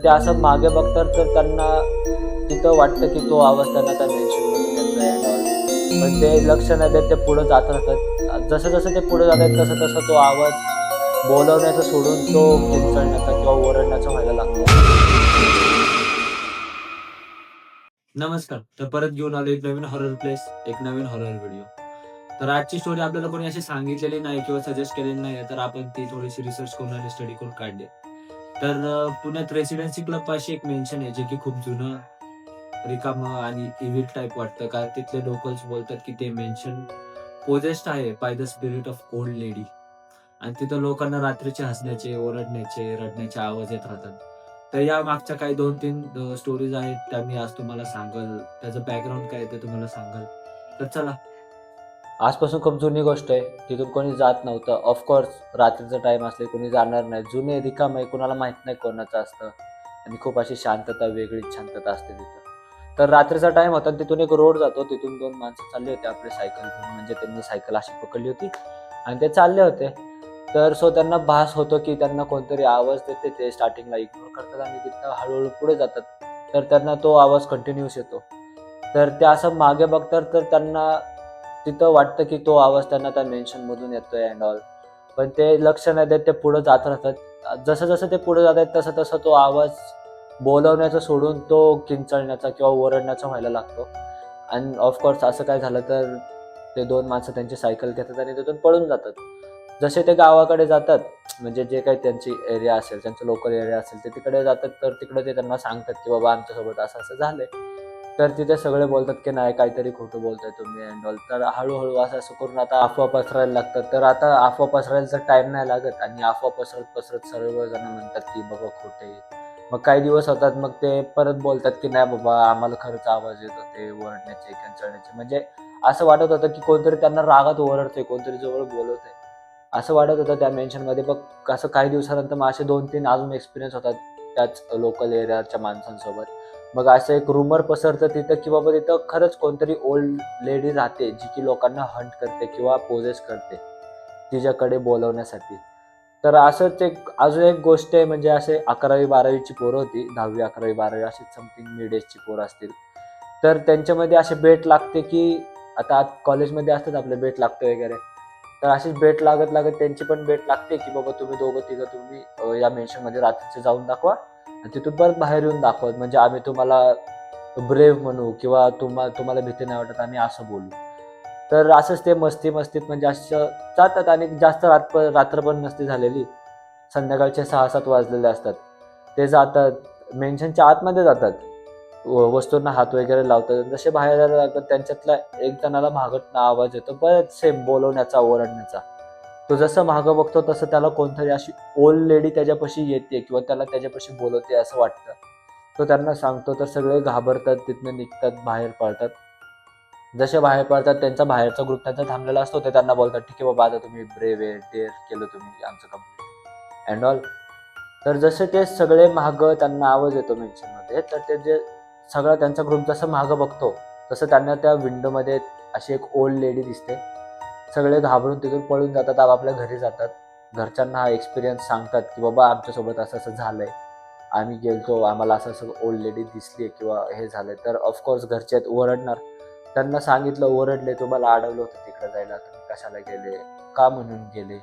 ते असं मागे बघतात तर त्यांना तिथं वाटतं की तो आवाज त्यांना त्या मेन्शनमधून येतोय अँड ऑल. पण ते लक्ष न देत ते पुढे जात राहतात. जसं-जसं ते पुढे जातात तसं-तसं तो आवाज बोलावण्याचं सोडून तो किंचाळण्याचा किंवा ओरडण्याचा व्हायला लागतो. नमस्कार. तर परत घेऊन आलो एक नवीन हॉरर प्लेस, एक नवीन हॉरर व्हिडिओ. तर आजची स्टोरी आपल्याला कोणी अशी सांगितलेली नाही किंवा सजेस्ट केलेली नाहीये, तर आपण ती थोडीशी रिसर्च करून आणि स्टडी करून काढली. तर पुण्यात रेसिडेन्सी क्लबपाशी एक मेन्शन आहे, जे की खूप जुनं, रिकामं आणि इव्हिल टाइप वाटतं. कारण तिथले लोकल्स बोलतात, की ते मेन्शन पोजेस्ड आहे by the spirit of old lady. आणि तिथं लोकांना रात्रीचे हसण्याचे, ओरडण्याचे, रडण्याचे आवाज येत राहतात. तर या मागच्या काही 2-3 स्टोरीज आहेत, त्या मी आज तुम्हाला सांगेल. त्याचं बॅकग्राऊंड काय आहे ते तुम्हाला सांगेल. तर चला. आजपासून खूप जुनी गोष्ट आहे. तिथून कोणी जात नव्हतं. ऑफकोर्स रात्रीचा टाईम असले कोणी जाणार नाही. जुने रिकामं आहे, कुणाला माहीत नाही कोणाचं असतं आणि खूप अशी शांतता, वेगळीच शांतता असते तिथं. तर रात्रीचा टाईम होता आणि तिथून एक रोड जातो. तिथून 2 माणसं चालले होते आपले सायकल घेऊन. म्हणजे त्यांनी सायकल अशी पकडली होती आणि ते चालले होते. तर त्यांना भास होतो की त्यांना कोणतरी आवाज देते. ते स्टार्टिंगला इग्नोर करतात आणि तिथं हळू पुढे जातात. तर त्यांना तो आवाज कंटिन्यूअस येतो. तर ते असं मागे बघतात तर त्यांना तिथं वाटतं की तो आवाज त्यांना त्या मेन्शनमधून येतोय अँड ऑल. पण ते लक्ष न देत ते पुढे जात राहतात. जसं-जसं ते पुढे जातात तसं-तसं तो आवाज बोलावण्याचं सोडून तो किंचाळण्याचा किंवा ओरडण्याचा व्हायला लागतो. आणि ऑफकोर्स असं काय झालं तर ते 2 माणसं त्यांची सायकल घेतात आणि तिथून पळून जातात. जसे ते गावाकडे जातात, म्हणजे जे काही त्यांची एरिया असेल, त्यांचं लोकल एरिया असेल, ते तिकडे जातात. तर तिकडे ते त्यांना सांगतात की बाबा आमच्यासोबत असं-असं झालंय. तर तिथे सगळे बोलतात की नाही काहीतरी खोटं बोलताय तुम्ही अँड ऑल. तर हळू-हळू असं-असं करून आता अफवा पसरायला लागतात. तर आता अफवा पसरायला टाईम नाही लागत आणि अफवा पसरत-पसरत सर्वजण म्हणतात की बाबा खोटं आहे. मग काही दिवस होतात, मग ते परत बोलतात की नाही बाबा आम्हाला खरंच आवाज येत होते ओरडण्याचे, किंचाळण्याचे. म्हणजे असं वाटत होतं की कोणतरी त्यांना रागात ओरडतंय, कोणतरी जवळ बोलवतंय. असं वाटत होतं त्या मेन्शनमध्ये. मग असं काही दिवसानंतर मग असे 2-3 अजून एक्सपिरियन्स होतात त्याच लोकल एरियाच्या माणसांसोबत. मग असं एक रुमर पसरतं तिथं की बाबा तिथं खरंच कोणतरी ओल्ड लेडी राहते, जी की लोकांना हंट करते किंवा पोजेस करते तिच्याकडे बोलवण्यासाठी. तर असंच एक अजून एक गोष्ट आहे, म्हणजे असे 11वी-12वी ची पोरं होती. 10वी, 11वी, 12वी अशीच समथिंग मिड एजची पोरं असतील. तर त्यांच्यामध्ये असे बेट लागते की आता कॉलेजमध्ये असतात आपले बेट लागते वगैरे. तर अशीच बेट लागत-लागत त्यांची पण बेट लागते की बाबा तुम्ही दोघं-तिघं तुम्ही या मेन्शनमध्ये रात्रीचे जाऊन दाखवा आणि तिथून परत बाहेर येऊन दाखवा. म्हणजे आम्ही तुम्हाला ब्रेव्ह म्हणू किंवा तुम्हाला भीती नाही वाटत आम्ही असं बोलू. तर असंच ते मस्ती-मस्तीत म्हणजे असं जातात आणि जास्त रात्र पण नसती झालेली. संध्याकाळचे 6-7 वाजलेले असतात. ते जातात, मेन्शनच्या आतमध्ये जातात. वस्तूंना हात वगैरे लावतात. जसे बाहेर जायला लागतात त्यांच्यातल्या एक जणाला मागतनं आवाज येतो. परत सेम बोलवण्याचा, ओरडण्याचा. तो जसं मागं बघतो तसं त्याला कोणतरी अशी ओल्ड लेडी त्याच्यापाशी येते किंवा त्याला त्याच्यापाशी बोलवते असं वाटतं. तो त्यांना सांगतो तर सगळे घाबरतात, तिथनं निघतात, बाहेर पळतात. जसे बाहेर पडतात त्यांचा बाहेरचा ग्रुप त्यांचा थांबलेला असतो. ते त्यांना बोलतात, "ठीक आहे बाबा, आता तुम्ही ब्रेव्ह आहे, डेअर केलं तुम्ही आमचं कंप्लीट अँड ऑल." तर जसे ते सगळे मागं त्यांना आवाज येतो मेन्शनमध्ये, तर ते जे सगळा त्यांचा ग्रुप जसं मागं बघतो, तसं त्यांना त्या विंडोमध्ये अशी एक ओल्ड लेडी दिसते. सगळे घाबरून तिथून पळून जातात, आपापल्या घरी जातात. घरच्यांना हा एक्सपिरियन्स सांगतात, की "बाबा आमच्यासोबत असं-असं झालंय. आम्ही गेलतो, आम्हाला असं-असं ओल्ड लेडी दिसली किंवा हे झालंय." तर ऑफकोर्स घरचे ओरडणार. त्यांना सांगितलं, ओरडले, "तुम्हाला अडवलं होतं तिकडे जायला, तुम्ही कशाला गेले? का म्हणून गेले?"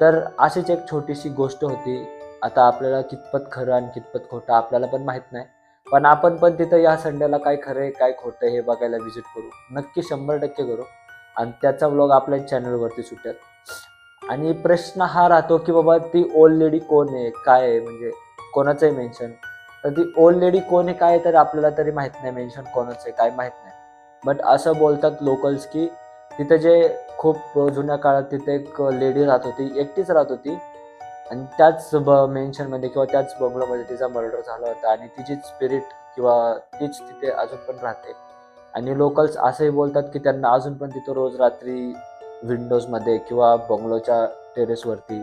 तर अशीच एक छोटीशी गोष्ट होती. आता आपल्याला कितपत खरं आणि कितपत खोटं आपल्याला पण माहीत नाही. पण आपण पण तिथं या संडेला काय खरं आहे, काय खोटं आहे हे बघायला व्हिजिट करू. नक्की 100% करू आणि त्याचा व्लॉग आपल्या चॅनलवरती सुटेल. आणि प्रश्न हा राहतो, की बाबा ती ओल्ड लेडी कोण आहे? काय आहे? म्हणजे कोणाचंही मेन्शन. तर ती ओल्ड लेडी कोण आहे, काय आहे? तर आपल्याला तरी माहीत नाही. मेन्शन कोणाचं आहे, काय माहीत नाही. बट असं बोलतात लोकल्स, की तिथे जे खूप जुन्या काळात तिथे एक लेडी राहत होती, एकटीच राहत होती आणि त्याच मेन्शनमध्ये किंवा त्याच बंगलोमध्ये तिचा मर्डर झाला होता आणि तिचीच स्पिरिट किंवा तीच तिथे अजून पण राहते. आणि लोकल्स असंही बोलतात, की त्यांना अजून पण तिथं रोज रात्री विंडोजमध्ये किंवा बंगलोच्या टेरेसवरती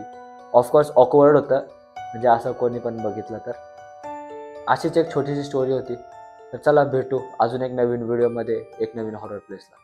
ऑफकोर्स ऑकवर्ड होतं, म्हणजे असं कोणी पण बघितलं तर. अशीच एक छोटीशी स्टोरी होती. तर चला भेटू अजून एक नवीन व्हिडिओमध्ये, एक नवीन हॉरर प्लेसला.